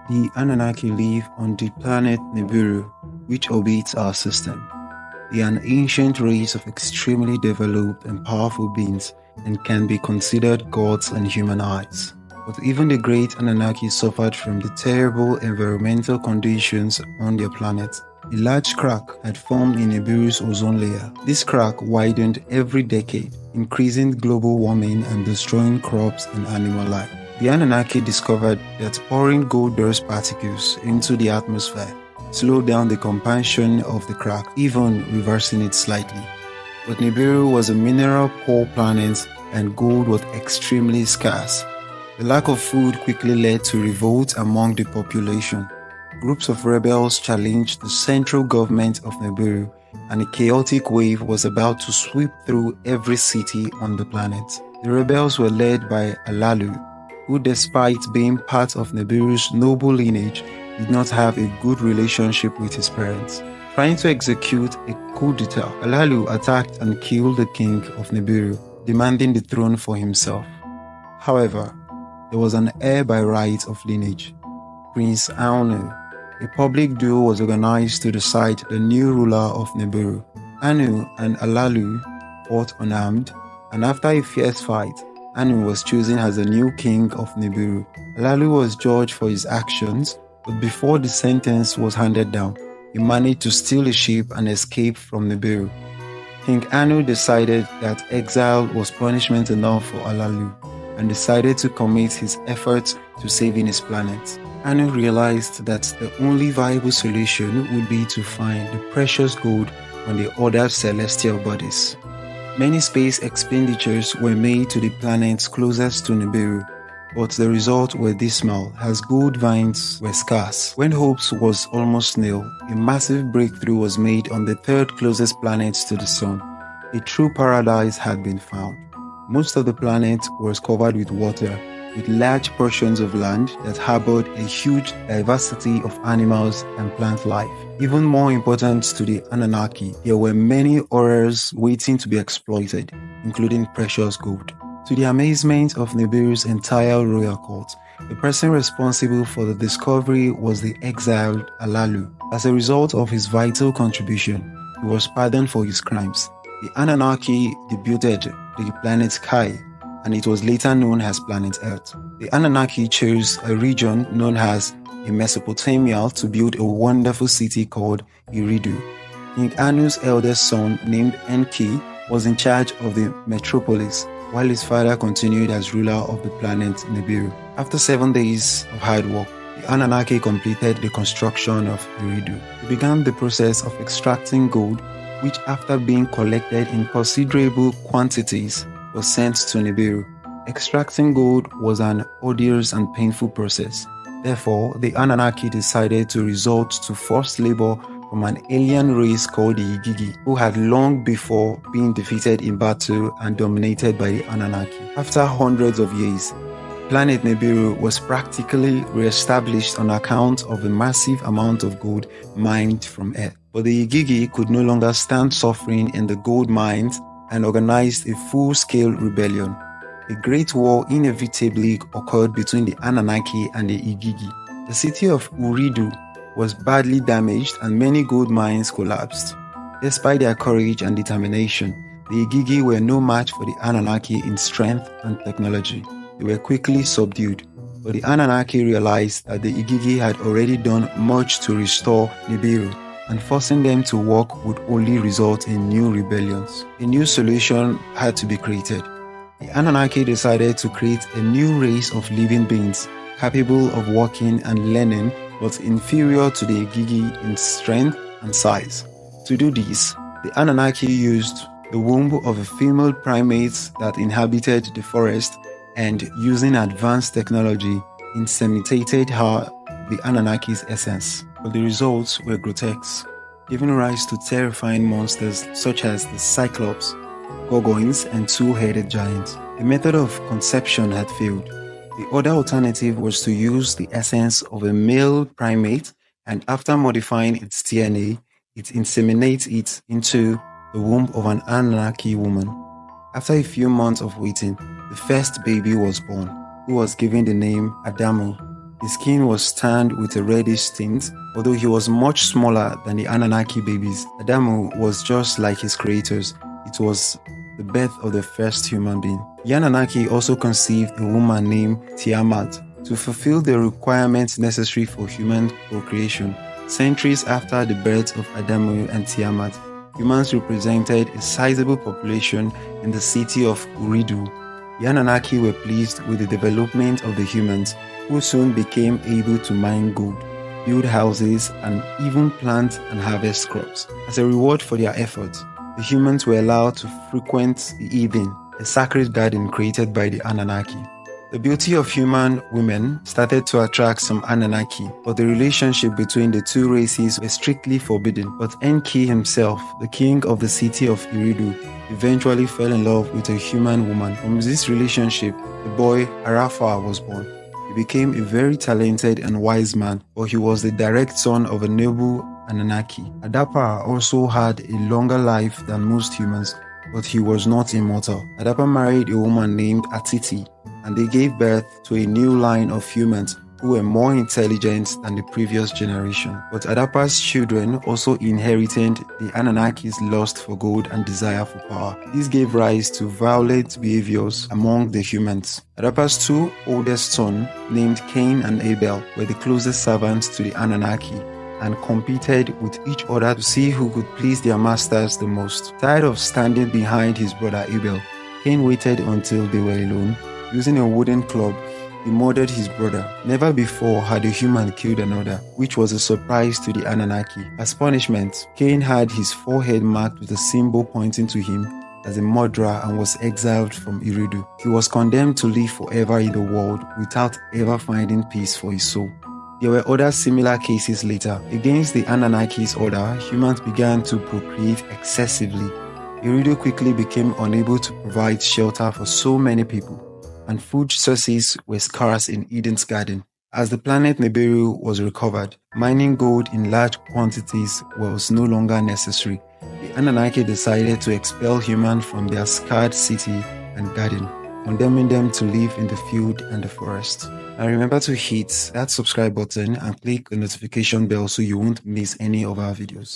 The Anunnaki live on the planet Nibiru, which orbits our system. They are an ancient race of extremely developed and powerful beings and can be considered gods in human eyes. But even the great Anunnaki suffered from the terrible environmental conditions on their planet. A large crack had formed in Nibiru's ozone layer. This crack widened every decade, increasing global warming and destroying crops and animal life. The Anunnaki discovered that pouring gold dust particles into the atmosphere slowed down the compaction of the crack, even reversing it slightly. But Nibiru was a mineral-poor planet and gold was extremely scarce. The lack of food quickly led to revolt among the population. Groups of rebels challenged the central government of Nibiru, and a chaotic wave was about to sweep through every city on the planet. The rebels were led by Alalu, who, despite being part of Nibiru's noble lineage, did not have a good relationship with his parents. Trying to execute a coup d'etat, Alalu attacked and killed the king of Nibiru, demanding the throne for himself. However, there was an heir by right of lineage, Prince Anu. A public duel was organized to decide the new ruler of Nibiru. Anu and Alalu fought unarmed, and after a fierce fight, Anu was chosen as the new king of Nibiru. Alalu was judged for his actions, but before the sentence was handed down, he managed to steal a ship and escape from Nibiru. King Anu decided that exile was punishment enough for Alalu and decided to commit his efforts to saving his planet. Anu realized that the only viable solution would be to find the precious gold on the other celestial bodies. Many space expenditures were made to the planets closest to Nibiru, but the results were dismal as gold veins were scarce. When hopes was almost nil, a massive breakthrough was made on the third closest planet to the Sun. A true paradise had been found. Most of the planet was covered with water, with large portions of land that harbored a huge diversity of animals and plant life. Even more important to the Anunnaki, there were many ores waiting to be exploited, including precious gold. To the amazement of Nibiru's entire royal court, the person responsible for the discovery was the exiled Alalu. As a result of his vital contribution, he was pardoned for his crimes. The Anunnaki debuted the planet Kai, and it was later known as planet Earth. The Annunaki chose a region known as Mesopotamia to build a wonderful city called Eridu. King Anu's eldest son, named Enki, was in charge of the metropolis, while his father continued as ruler of the planet Nibiru. After 7 days of hard work, the Anunnaki completed the construction of Eridu. They began the process of extracting gold, which, after being collected in considerable quantities, was sent to Nibiru. Extracting gold was an arduous and painful process. Therefore, the Anunnaki decided to resort to forced labor from an alien race called the Igigi, who had long before been defeated in battle and dominated by the Anunnaki. After hundreds of years, planet Nibiru was practically re-established on account of a massive amount of gold mined from Earth. But the Igigi could no longer stand suffering in the gold mines and organized a full-scale rebellion. A great war inevitably occurred between the Anunnaki and the Igigi. The city of Eridu was badly damaged and many gold mines collapsed. Despite their courage and determination, the Igigi were no match for the Anunnaki in strength and technology. They were quickly subdued, but the Anunnaki realized that the Igigi had already done much to restore Nibiru, and forcing them to work would only result in new rebellions. A new solution had to be created. The Anunnaki decided to create a new race of living beings capable of working and learning, but inferior to the Igigi in strength and size. To do this, the Anunnaki used the womb of a female primate that inhabited the forest and, using advanced technology, inseminated her, the Anunnaki's essence. But the results were grotesque, giving rise to terrifying monsters such as the Cyclops, Gorgons, and two-headed giants. The method of conception had failed. The other alternative was to use the essence of a male primate, and after modifying its DNA, it inseminates it into the womb of an Anunnaki woman. After a few months of waiting, the first baby was born, who was given the name Adamu. His skin was tanned with a reddish tint. Although he was much smaller than the Annunaki babies, Adamu was just like his creators. It was the birth of the first human being. The Anunnaki also conceived a woman named Tiamat to fulfill the requirements necessary for human procreation. Centuries after the birth of Adamu and Tiamat, humans represented a sizable population in the city of Uridu. The Anunnaki were pleased with the development of the humans, who soon became able to mine gold, build houses, and even plant and harvest crops. As a reward for their efforts, the humans were allowed to frequent the Eden, a sacred garden created by the Anunnaki. The beauty of human women started to attract some Anunnaki, but the relationship between the two races was strictly forbidden. But Enki himself, the king of the city of Eridu, eventually fell in love with a human woman. From this relationship, the boy Arafa was born. He became a very talented and wise man, but he was the direct son of a noble Anunnaki. Adapa also had a longer life than most humans, but he was not immortal. Adapa married a woman named Atiti, and they gave birth to a new line of humans who were more intelligent than the previous generation. But Adapa's children also inherited the Anunnaki's lust for gold and desire for power. This gave rise to violent behaviors among the humans. Adapa's two oldest sons, named Cain and Abel, were the closest servants to the Anunnaki and competed with each other to see who could please their masters the most. Tired of standing behind his brother Abel, Cain waited until they were alone. Using a wooden club, he murdered his brother. Never before had a human killed another, which was a surprise to the Anunnaki. As punishment, Cain had his forehead marked with a symbol pointing to him as a murderer and was exiled from Eridu. He was condemned to live forever in the world without ever finding peace for his soul. There were other similar cases later. Against the Anunnaki's order, humans began to procreate excessively. Eridu quickly became unable to provide shelter for so many people, and food sources were scarce in Eden's garden. As the planet Nibiru was recovered, mining gold in large quantities was no longer necessary. The Anunnaki decided to expel humans from their scarred city and garden, condemning them to live in the field and the forest. And remember to hit that subscribe button and click the notification bell so you won't miss any of our videos.